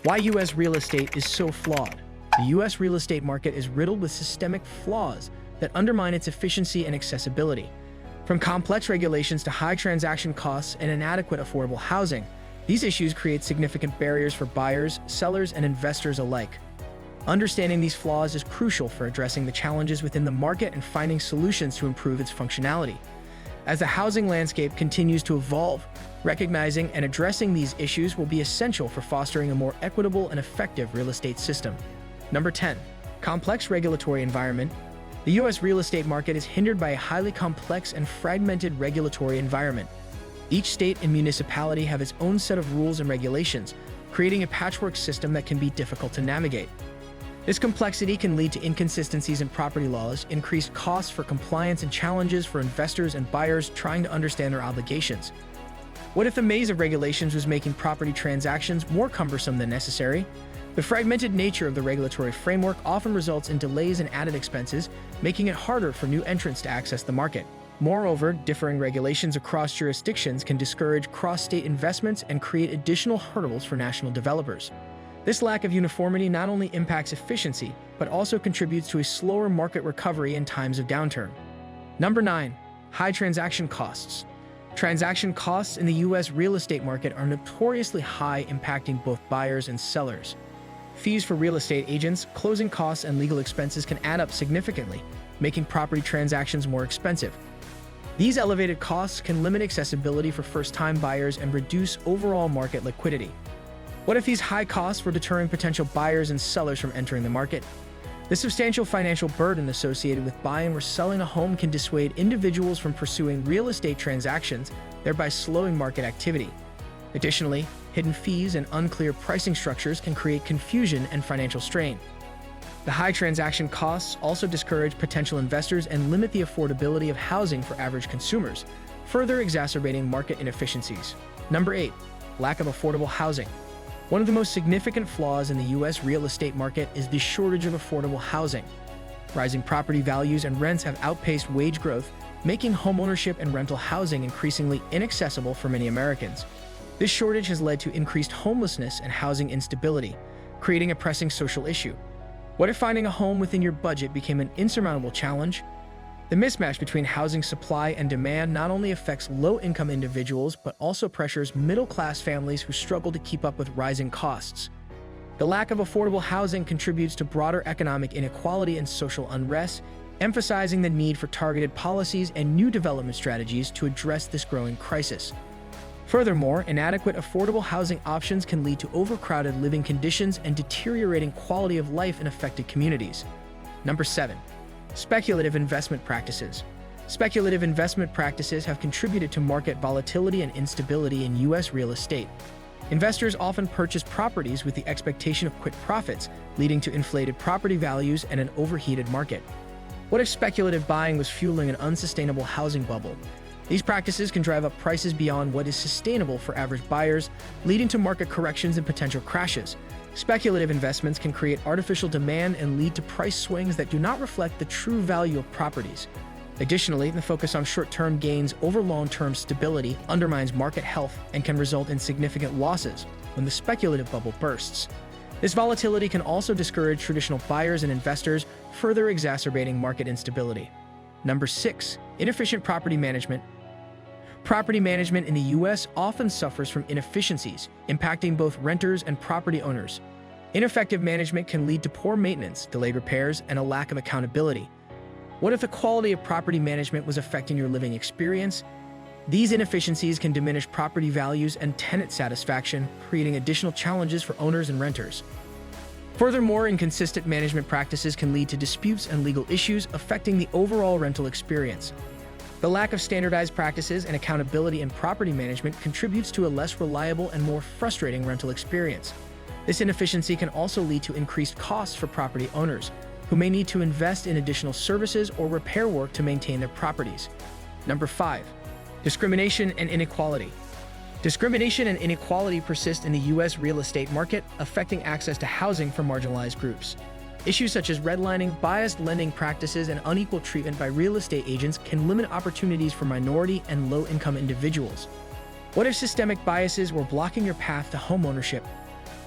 Why U.S. real estate is so flawed. The U.S. real estate market is riddled with systemic flaws that undermine its efficiency and accessibility. From complex regulations to high transaction costs and inadequate affordable housing, these issues create significant barriers for buyers, sellers, and investors alike. Understanding these flaws is crucial for addressing the challenges within the market and finding solutions to improve its functionality. As the housing landscape continues to evolve, recognizing and addressing these issues will be essential for fostering a more equitable and effective real estate system. Number 10. Complex regulatory environment. The U.S. real estate market is hindered by a highly complex and fragmented regulatory environment. Each state and municipality have its own set of rules and regulations, creating a patchwork system that can be difficult to navigate. This complexity can lead to inconsistencies in property laws, increased costs for compliance, and challenges for investors and buyers trying to understand their obligations. What if the maze of regulations was making property transactions more cumbersome than necessary? The fragmented nature of the regulatory framework often results in delays and added expenses, making it harder for new entrants to access the market. Moreover, differing regulations across jurisdictions can discourage cross-state investments and create additional hurdles for national developers. This lack of uniformity not only impacts efficiency, but also contributes to a slower market recovery in times of downturn. Number 9. High transaction costs. Transaction costs in the U.S. real estate market are notoriously high, impacting both buyers and sellers. Fees for real estate agents, closing costs, and legal expenses can add up significantly, making property transactions more expensive. These elevated costs can limit accessibility for first-time buyers and reduce overall market liquidity. What if these high costs were deterring potential buyers and sellers from entering the market? The substantial financial burden associated with buying or selling a home can dissuade individuals from pursuing real estate transactions, thereby slowing market activity. Additionally, hidden fees and unclear pricing structures can create confusion and financial strain. The high transaction costs also discourage potential investors and limit the affordability of housing for average consumers, further exacerbating market inefficiencies. Number 8. Lack of affordable housing. One of the most significant flaws in the U.S. real estate market is the shortage of affordable housing. Rising property values and rents have outpaced wage growth, making homeownership and rental housing increasingly inaccessible for many Americans. This shortage has led to increased homelessness and housing instability, creating a pressing social issue. What if finding a home within your budget became an insurmountable challenge? The mismatch between housing supply and demand not only affects low-income individuals, but also pressures middle-class families who struggle to keep up with rising costs. The lack of affordable housing contributes to broader economic inequality and social unrest, emphasizing the need for targeted policies and new development strategies to address this growing crisis. Furthermore, inadequate affordable housing options can lead to overcrowded living conditions and deteriorating quality of life in affected communities. Number 7. Speculative investment practices. Speculative investment practices have contributed to market volatility and instability in U.S. real estate. Investors often purchase properties with the expectation of quick profits, leading to inflated property values and an overheated market. What if speculative buying was fueling an unsustainable housing bubble? These practices can drive up prices beyond what is sustainable for average buyers, leading to market corrections and potential crashes. Speculative investments can create artificial demand and lead to price swings that do not reflect the true value of properties. Additionally, the focus on short-term gains over long-term stability undermines market health and can result in significant losses when the speculative bubble bursts. This volatility can also discourage traditional buyers and investors, further exacerbating market instability. Number 6. Inefficient property management. Property management in the U.S. often suffers from inefficiencies, impacting both renters and property owners. Ineffective management can lead to poor maintenance, delayed repairs, and a lack of accountability. What if the quality of property management was affecting your living experience? These inefficiencies can diminish property values and tenant satisfaction, creating additional challenges for owners and renters. Furthermore, inconsistent management practices can lead to disputes and legal issues affecting the overall rental experience. The lack of standardized practices and accountability in property management contributes to a less reliable and more frustrating rental experience. This inefficiency can also lead to increased costs for property owners, who may need to invest in additional services or repair work to maintain their properties. Number 5. Discrimination and inequality. Discrimination and inequality persist in the U.S. real estate market, affecting access to housing for marginalized groups. Issues such as redlining, biased lending practices, and unequal treatment by real estate agents can limit opportunities for minority and low-income individuals. What if systemic biases were blocking your path to homeownership?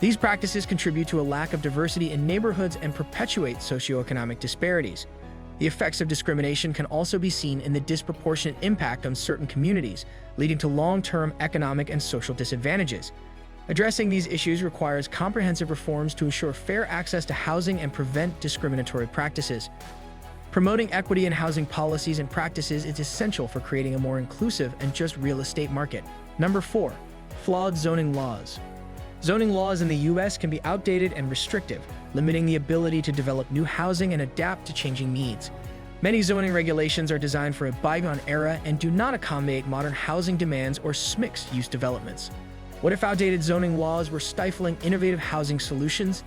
These practices contribute to a lack of diversity in neighborhoods and perpetuate socioeconomic disparities. The effects of discrimination can also be seen in the disproportionate impact on certain communities, leading to long-term economic and social disadvantages. Addressing these issues requires comprehensive reforms to ensure fair access to housing and prevent discriminatory practices. Promoting equity in housing policies and practices is essential for creating a more inclusive and just real estate market. Number 4. Flawed zoning laws. Zoning laws in the U.S. can be outdated and restrictive, limiting the ability to develop new housing and adapt to changing needs. Many zoning regulations are designed for a bygone era and do not accommodate modern housing demands or mixed-use developments. What if outdated zoning laws were stifling innovative housing solutions?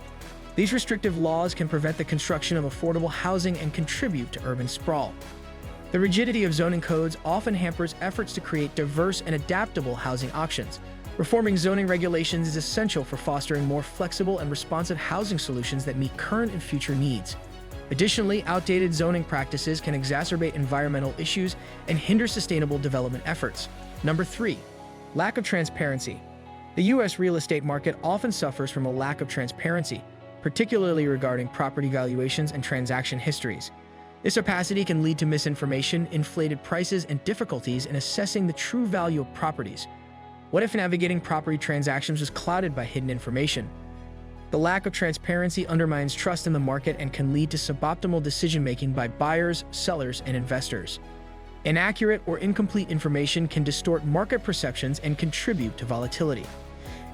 These restrictive laws can prevent the construction of affordable housing and contribute to urban sprawl. The rigidity of zoning codes often hampers efforts to create diverse and adaptable housing options. Reforming zoning regulations is essential for fostering more flexible and responsive housing solutions that meet current and future needs. Additionally, outdated zoning practices can exacerbate environmental issues and hinder sustainable development efforts. Number 3. Lack of transparency. The U.S. real estate market often suffers from a lack of transparency, particularly regarding property valuations and transaction histories. This opacity can lead to misinformation, inflated prices, and difficulties in assessing the true value of properties. What if navigating property transactions was clouded by hidden information? The lack of transparency undermines trust in the market and can lead to suboptimal decision-making by buyers, sellers, and investors. Inaccurate or incomplete information can distort market perceptions and contribute to volatility.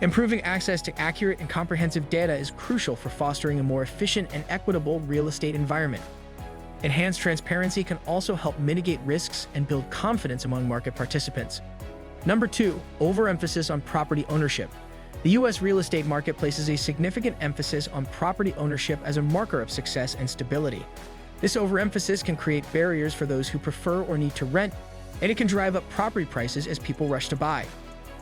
Improving access to accurate and comprehensive data is crucial for fostering a more efficient and equitable real estate environment. Enhanced transparency can also help mitigate risks and build confidence among market participants. Number 2. Overemphasis on property ownership. The U.S. real estate market places a significant emphasis on property ownership as a marker of success and stability. This overemphasis can create barriers for those who prefer or need to rent, and it can drive up property prices as people rush to buy.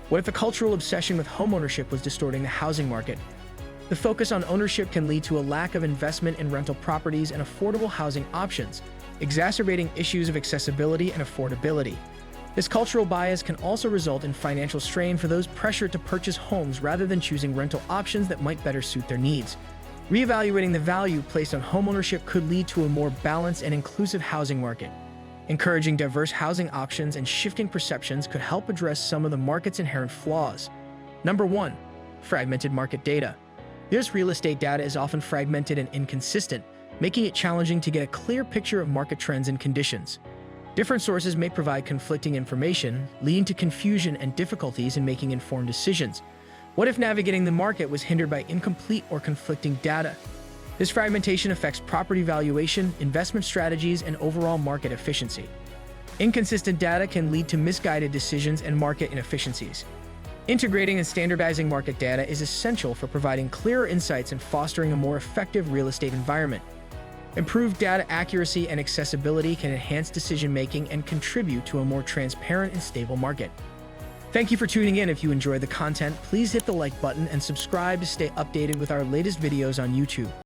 What if a cultural obsession with homeownership was distorting the housing market? The focus on ownership can lead to a lack of investment in rental properties and affordable housing options, exacerbating issues of accessibility and affordability. This cultural bias can also result in financial strain for those pressured to purchase homes rather than choosing rental options that might better suit their needs. Reevaluating the value placed on homeownership could lead to a more balanced and inclusive housing market. Encouraging diverse housing options and shifting perceptions could help address some of the market's inherent flaws. Number 1. Fragmented market data. U.S. real estate data is often fragmented and inconsistent, making it challenging to get a clear picture of market trends and conditions. Different sources may provide conflicting information, leading to confusion and difficulties in making informed decisions. What if navigating the market was hindered by incomplete or conflicting data? This fragmentation affects property valuation, investment strategies, and overall market efficiency. Inconsistent data can lead to misguided decisions and market inefficiencies. Integrating and standardizing market data is essential for providing clearer insights and fostering a more effective real estate environment. Improved data accuracy and accessibility can enhance decision-making and contribute to a more transparent and stable market. Thank you for tuning in. If you enjoyed the content, please hit the like button and subscribe to stay updated with our latest videos on YouTube.